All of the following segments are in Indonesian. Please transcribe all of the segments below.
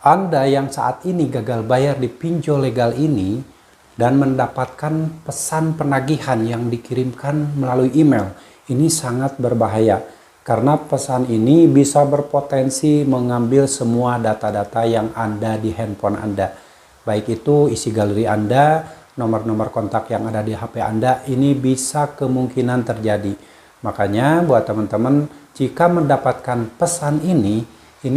Anda yang saat ini gagal bayar di pinjol legal ini dan mendapatkan pesan penagihan yang dikirimkan melalui email, ini sangat berbahaya karena pesan ini bisa berpotensi mengambil semua data-data yang ada di handphone Anda, baik itu isi galeri Anda, nomor-nomor kontak yang ada di HP Anda. Ini bisa kemungkinan terjadi. Makanya buat teman-teman, jika mendapatkan pesan ini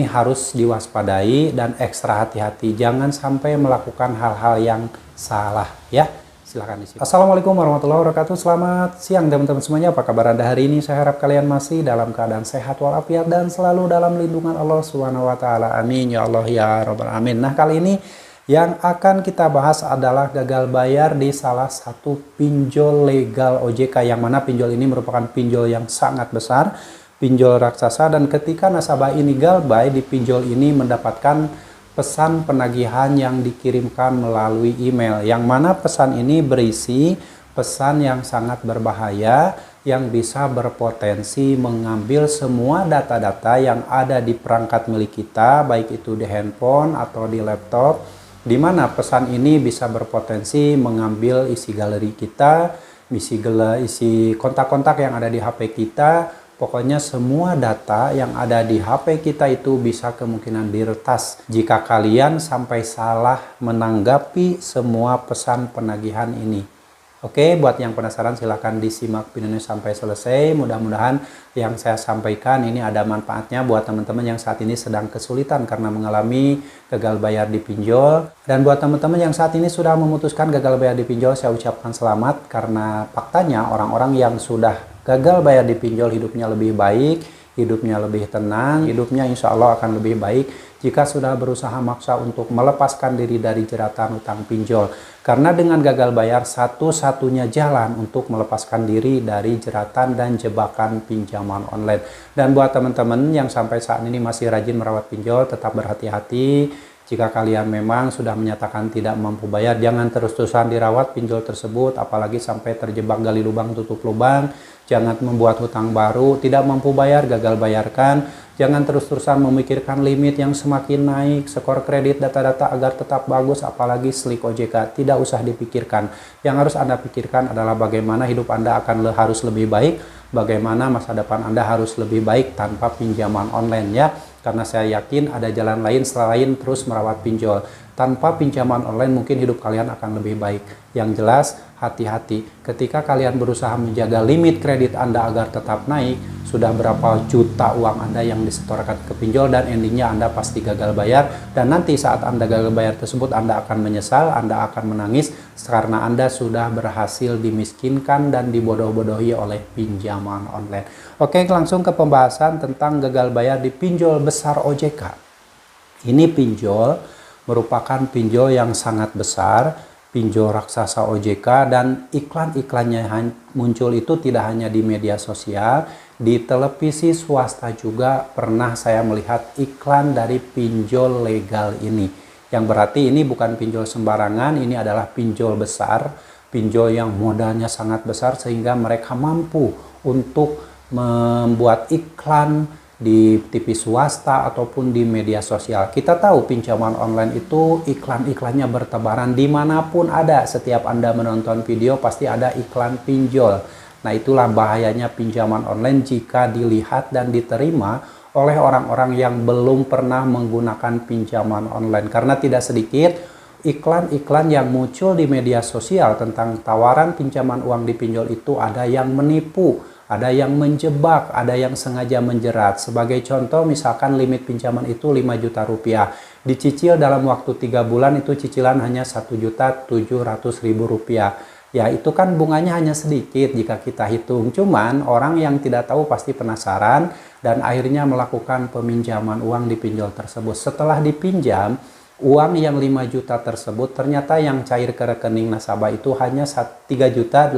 harus diwaspadai dan ekstra hati-hati. Jangan sampai melakukan hal-hal yang salah ya. Silahkan disimak. Assalamualaikum warahmatullahi wabarakatuh. Selamat siang teman-teman semuanya. Apa kabar Anda hari ini? Saya harap kalian masih dalam keadaan sehat walafiat dan selalu dalam lindungan Allah Subhanahu wa taala. Amin ya Allah ya rabbal alamin. Nah, kali ini yang akan kita bahas adalah gagal bayar di salah satu pinjol legal OJK, yang mana pinjol ini merupakan pinjol yang sangat besar, pinjol raksasa, dan ketika nasabah ini gagal di pinjol ini mendapatkan pesan penagihan yang dikirimkan melalui email, yang mana pesan ini berisi pesan yang sangat berbahaya yang bisa berpotensi mengambil semua data-data yang ada di perangkat milik kita, baik itu di handphone atau di laptop, di mana pesan ini bisa berpotensi mengambil isi galeri kita, isi kontak-kontak yang ada di HP kita. Pokoknya semua data yang ada di HP kita itu bisa kemungkinan diretas jika kalian sampai salah menanggapi semua pesan penagihan ini. Oke, buat yang penasaran silahkan disimak videonya sampai selesai. Mudah-mudahan yang saya sampaikan ini ada manfaatnya buat teman-teman yang saat ini sedang kesulitan karena mengalami gagal bayar di pinjol. Dan buat teman-teman yang saat ini sudah memutuskan gagal bayar di pinjol, saya ucapkan selamat, karena faktanya orang-orang yang sudah gagal bayar di pinjol hidupnya lebih baik, hidupnya lebih tenang, hidupnya insya Allah akan lebih baik jika sudah berusaha maksa untuk melepaskan diri dari jeratan utang pinjol. Karena dengan gagal bayar satu-satunya jalan untuk melepaskan diri dari jeratan dan jebakan pinjaman online. Dan buat teman-teman yang sampai saat ini masih rajin merawat pinjol, tetap berhati-hati. Jika kalian memang sudah menyatakan tidak mampu bayar, jangan terus-terusan dirawat pinjol tersebut, apalagi sampai terjebak gali lubang tutup lubang. Jangan membuat hutang baru, tidak mampu bayar, gagal bayarkan. Jangan terus-terusan memikirkan limit yang semakin naik, skor kredit, data-data agar tetap bagus, apalagi slik OJK. Tidak usah dipikirkan. Yang harus Anda pikirkan adalah bagaimana hidup Anda harus lebih baik, bagaimana masa depan Anda harus lebih baik tanpa pinjaman online ya. Karena saya yakin ada jalan lain selain terus merawat pinjol. Tanpa pinjaman online mungkin hidup kalian akan lebih baik. Yang jelas, hati-hati ketika kalian berusaha menjaga limit kredit Anda agar tetap naik. Sudah berapa juta uang Anda yang disetorkan ke pinjol dan endingnya Anda pasti gagal bayar. Dan nanti saat Anda gagal bayar tersebut, Anda akan menyesal, Anda akan menangis karena Anda sudah berhasil dimiskinkan dan dibodoh-bodohi oleh pinjaman online. Oke, langsung ke pembahasan tentang gagal bayar di pinjol besar OJK. Ini pinjol merupakan pinjol yang sangat besar, pinjol raksasa OJK, dan iklan-iklannya muncul itu tidak hanya di media sosial, di televisi swasta juga pernah saya melihat iklan dari pinjol legal ini. Yang berarti ini bukan pinjol sembarangan, ini adalah pinjol besar, pinjol yang modalnya sangat besar sehingga mereka mampu untuk membuat iklan di TV swasta ataupun di media sosial. Kita tahu pinjaman online itu iklan-iklannya bertebaran dimanapun ada. Setiap Anda menonton video pasti ada iklan pinjol. Nah, itulah bahayanya pinjaman online jika dilihat dan diterima oleh orang-orang yang belum pernah menggunakan pinjaman online. Karena tidak sedikit iklan-iklan yang muncul di media sosial tentang tawaran pinjaman uang di pinjol itu ada yang menipu, ada yang menjebak, ada yang sengaja menjerat. Sebagai contoh, misalkan limit pinjaman itu 5 juta rupiah. Dicicil dalam waktu 3 bulan itu cicilan hanya 1.700.000 rupiah. Ya, itu kan bunganya hanya sedikit jika kita hitung. Cuman orang yang tidak tahu pasti penasaran dan akhirnya melakukan peminjaman uang di pinjol tersebut. Setelah dipinjam, uang yang 5 juta tersebut ternyata yang cair ke rekening nasabah itu hanya 3.800.000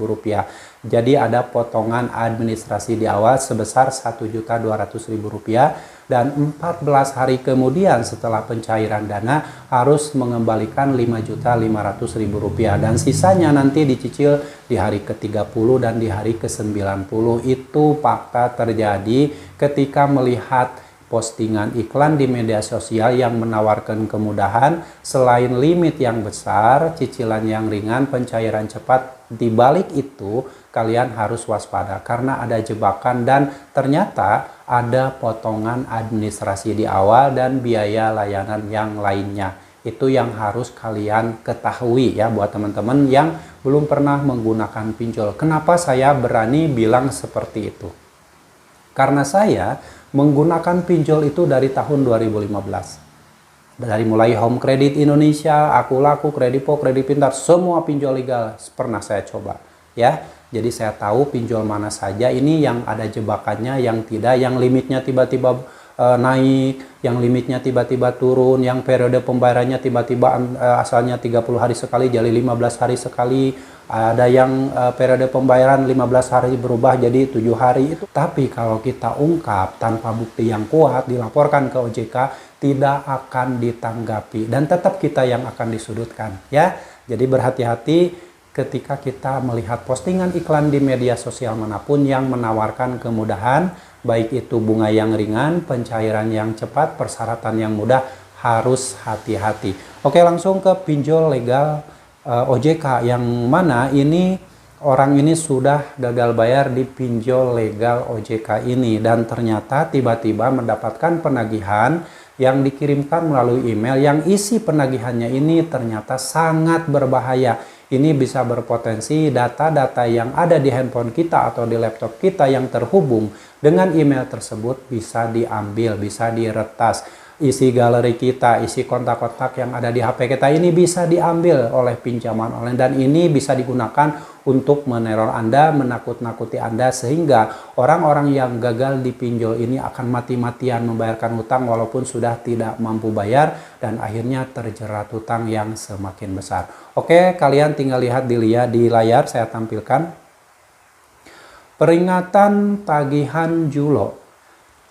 rupiah. Jadi ada potongan administrasi di awal sebesar 1.200.000 rupiah, dan 14 hari kemudian setelah pencairan dana harus mengembalikan 5.500.000 rupiah, dan sisanya nanti dicicil di hari ke-30 dan di hari ke-90. Itu fakta terjadi ketika melihat postingan iklan di media sosial yang menawarkan kemudahan, selain limit yang besar, cicilan yang ringan, pencairan cepat. Di balik itu, kalian harus waspada karena ada jebakan dan ternyata ada potongan administrasi di awal dan biaya layanan yang lainnya. Itu yang harus kalian ketahui ya buat teman-teman yang belum pernah menggunakan pinjol. Kenapa saya berani bilang seperti itu? Karena saya menggunakan pinjol itu dari tahun 2015. Dari mulai Home Credit Indonesia, Aku Laku, Kredipo, Kredit Pintar, semua pinjol legal pernah saya coba. Ya, jadi saya tahu pinjol mana saja ini yang ada jebakannya, yang tidak, yang limitnya tiba-tiba naik, yang limitnya tiba-tiba turun, yang periode pembayarannya tiba-tiba asalnya 30 hari sekali jadi 15 hari sekali, ada yang periode pembayaran 15 hari berubah jadi 7 hari itu. Tapi kalau kita ungkap tanpa bukti yang kuat, dilaporkan ke OJK, tidak akan ditanggapi dan tetap kita yang akan disudutkan ya. Jadi berhati-hati ketika kita melihat postingan iklan di media sosial manapun yang menawarkan kemudahan, baik itu bunga yang ringan, pencairan yang cepat, persyaratan yang mudah, harus hati-hati. Oke, langsung ke pinjol legal OJK yang mana ini orang ini sudah gagal bayar di pinjol legal OJK ini dan ternyata tiba-tiba mendapatkan penagihan yang dikirimkan melalui email yang isi penagihannya ini ternyata sangat berbahaya. Ini bisa berpotensi data-data yang ada di handphone kita atau di laptop kita yang terhubung dengan email tersebut bisa diambil, bisa diretas. Isi galeri kita, isi kontak-kontak yang ada di HP kita ini bisa diambil oleh pinjaman online dan ini bisa digunakan untuk meneror Anda, menakut-nakuti Anda sehingga orang-orang yang gagal dipinjol ini akan mati-matian membayarkan hutang walaupun sudah tidak mampu bayar dan akhirnya terjerat hutang yang semakin besar. Oke, kalian tinggal lihat di layar saya tampilkan. Peringatan tagihan Julo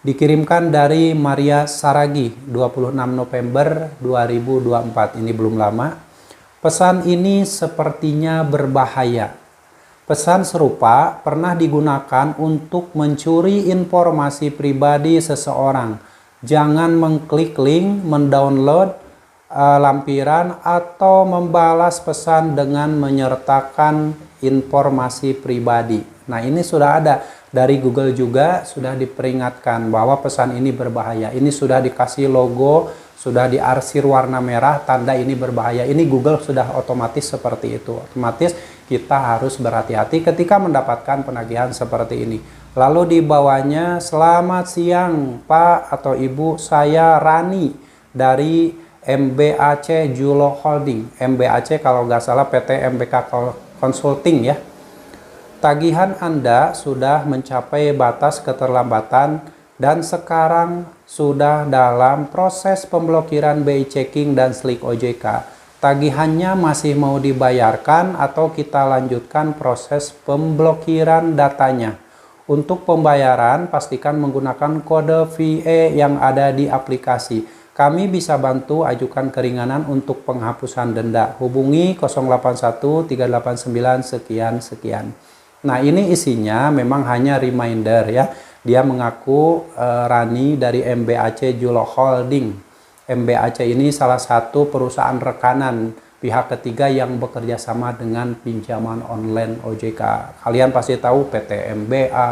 dikirimkan dari Maria Saragi 26 November 2024. Ini belum lama. Pesan ini sepertinya berbahaya. Pesan serupa pernah digunakan untuk mencuri informasi pribadi seseorang. Jangan mengklik link, mendownload lampiran atau membalas pesan dengan menyertakan informasi pribadi. Nah, ini sudah ada dari Google juga sudah diperingatkan bahwa pesan ini berbahaya. Ini sudah dikasih logo, sudah diarsir warna merah, tanda ini berbahaya. Ini Google sudah otomatis seperti itu. Otomatis kita harus berhati-hati ketika mendapatkan penagihan seperti ini. Lalu di bawahnya, selamat siang Pak atau Ibu, saya Rani dari MBAC Julo Holding. MBAC kalau nggak salah PT MBK Consulting ya. Tagihan Anda sudah mencapai batas keterlambatan dan sekarang sudah dalam proses pemblokiran BI checking dan slik OJK. Tagihannya masih mau dibayarkan atau kita lanjutkan proses pemblokiran datanya. Untuk pembayaran pastikan menggunakan kode VE yang ada di aplikasi. Kami bisa bantu ajukan keringanan untuk penghapusan denda. Hubungi 081 389 sekian-sekian. Nah, ini isinya memang hanya reminder ya. Dia mengaku Rani dari MBAC Julo Holding. MBAC ini salah satu perusahaan rekanan pihak ketiga yang bekerja sama dengan pinjaman online OJK. Kalian pasti tahu PT MBA,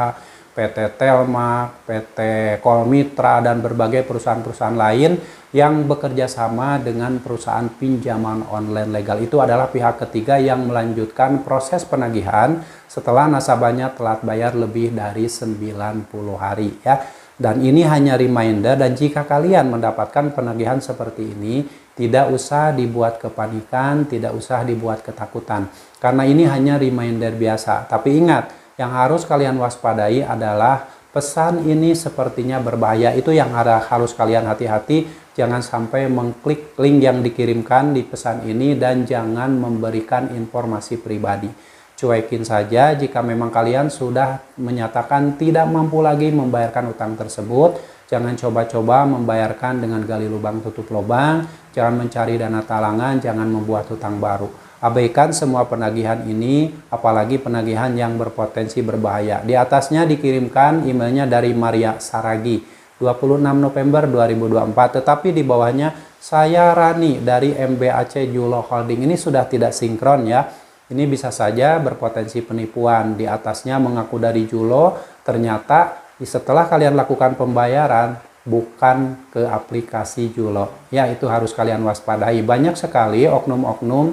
PT Telma, PT Kolmitra, dan berbagai perusahaan-perusahaan lain yang bekerja sama dengan perusahaan pinjaman online legal. Itu adalah pihak ketiga yang melanjutkan proses penagihan setelah nasabahnya telat bayar lebih dari 90 hari ya. Dan ini hanya reminder, dan jika kalian mendapatkan penagihan seperti ini, tidak usah dibuat kepanikan, tidak usah dibuat ketakutan. Karena ini hanya reminder biasa. Tapi ingat, yang harus kalian waspadai adalah pesan ini sepertinya berbahaya. Itu yang harus kalian hati-hati. Jangan sampai mengklik link yang dikirimkan di pesan ini dan jangan memberikan informasi pribadi. Cuekin saja jika memang kalian sudah menyatakan tidak mampu lagi membayarkan utang tersebut. Jangan coba-coba membayarkan dengan gali lubang tutup lubang. Jangan mencari dana talangan, jangan membuat hutang baru. Abaikan semua penagihan ini, apalagi penagihan yang berpotensi berbahaya. Di atasnya dikirimkan emailnya dari Maria Saragi. 26 November 2024. Tetapi di bawahnya saya Rani dari MBAC Julo Holding ini sudah tidak sinkron ya. Ini bisa saja berpotensi penipuan. Di atasnya mengaku dari Julo, ternyata setelah kalian lakukan pembayaran bukan ke aplikasi Julo. Ya, itu harus kalian waspadai. Banyak sekali oknum-oknum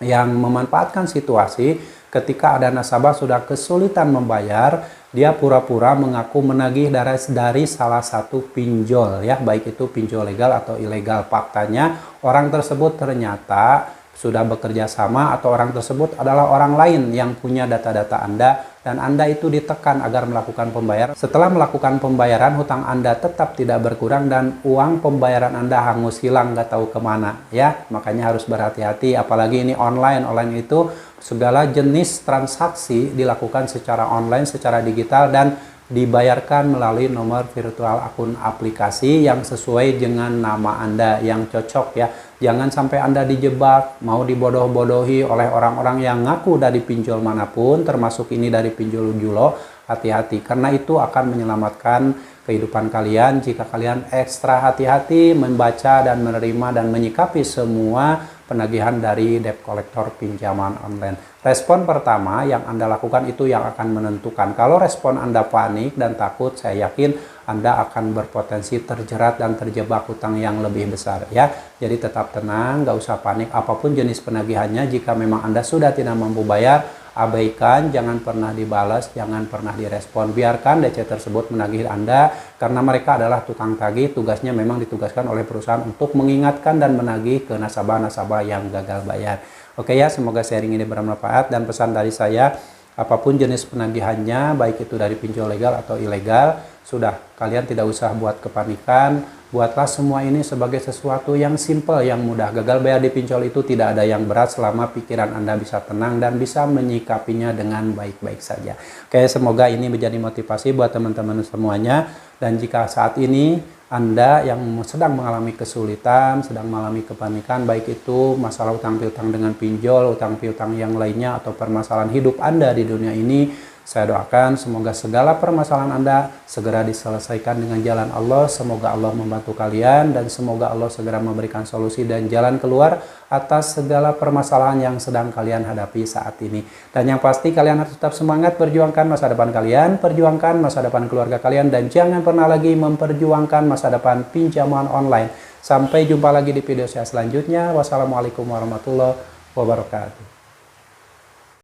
yang memanfaatkan situasi ketika ada nasabah sudah kesulitan membayar, dia pura-pura mengaku menagih dari salah satu pinjol ya, baik itu pinjol legal atau ilegal. Faktanya orang tersebut ternyata sudah bekerja sama atau orang tersebut adalah orang lain yang punya data-data Anda dan Anda itu ditekan agar melakukan pembayaran. Setelah melakukan pembayaran, hutang Anda tetap tidak berkurang dan uang pembayaran Anda hangus hilang, nggak tahu kemana ya. Makanya harus berhati-hati, apalagi ini online itu segala jenis transaksi dilakukan secara online, secara digital dan dibayarkan melalui nomor virtual akun aplikasi yang sesuai dengan nama Anda yang cocok ya. Jangan sampai Anda dijebak, mau dibodoh-bodohi oleh orang-orang yang ngaku dari pinjol manapun, termasuk ini dari pinjol Julo. Hati-hati, karena itu akan menyelamatkan kehidupan kalian jika kalian ekstra hati-hati membaca dan menerima dan menyikapi semua penagihan dari debt collector pinjaman online. Respon pertama yang Anda lakukan itu yang akan menentukan. Kalau respon Anda panik dan takut, saya yakin Anda akan berpotensi terjerat dan terjebak hutang yang lebih besar ya. Jadi tetap tenang, nggak usah panik apapun jenis penagihannya. Jika memang Anda sudah tidak mampu bayar, abaikan, jangan pernah dibalas, jangan pernah direspon. Biarkan DC tersebut menagih Anda karena mereka adalah tukang tagih. Tugasnya memang ditugaskan oleh perusahaan untuk mengingatkan dan menagih ke nasabah-nasabah yang gagal bayar. Oke ya, semoga sharing ini bermanfaat dan pesan dari saya, apapun jenis penagihannya, baik itu dari pinjol legal atau ilegal, sudah kalian tidak usah buat kepanikan. Buatlah semua ini sebagai sesuatu yang simple, yang mudah. Gagal bayar di pinjol itu tidak ada yang berat selama pikiran Anda bisa tenang dan bisa menyikapinya dengan baik-baik saja. Oke, semoga ini menjadi motivasi buat teman-teman semuanya. Dan jika saat ini Anda yang sedang mengalami kesulitan, sedang mengalami kepanikan, baik itu masalah utang piutang dengan pinjol, utang piutang yang lainnya, atau permasalahan hidup Anda di dunia ini, saya doakan semoga segala permasalahan Anda segera diselesaikan dengan jalan Allah. Semoga Allah membantu kalian dan semoga Allah segera memberikan solusi dan jalan keluar atas segala permasalahan yang sedang kalian hadapi saat ini. Dan yang pasti kalian harus tetap semangat perjuangkan masa depan kalian, perjuangkan masa depan keluarga kalian, dan jangan pernah lagi memperjuangkan masa depan pinjaman online. Sampai jumpa lagi di video saya selanjutnya. Wassalamualaikum warahmatullahi wabarakatuh.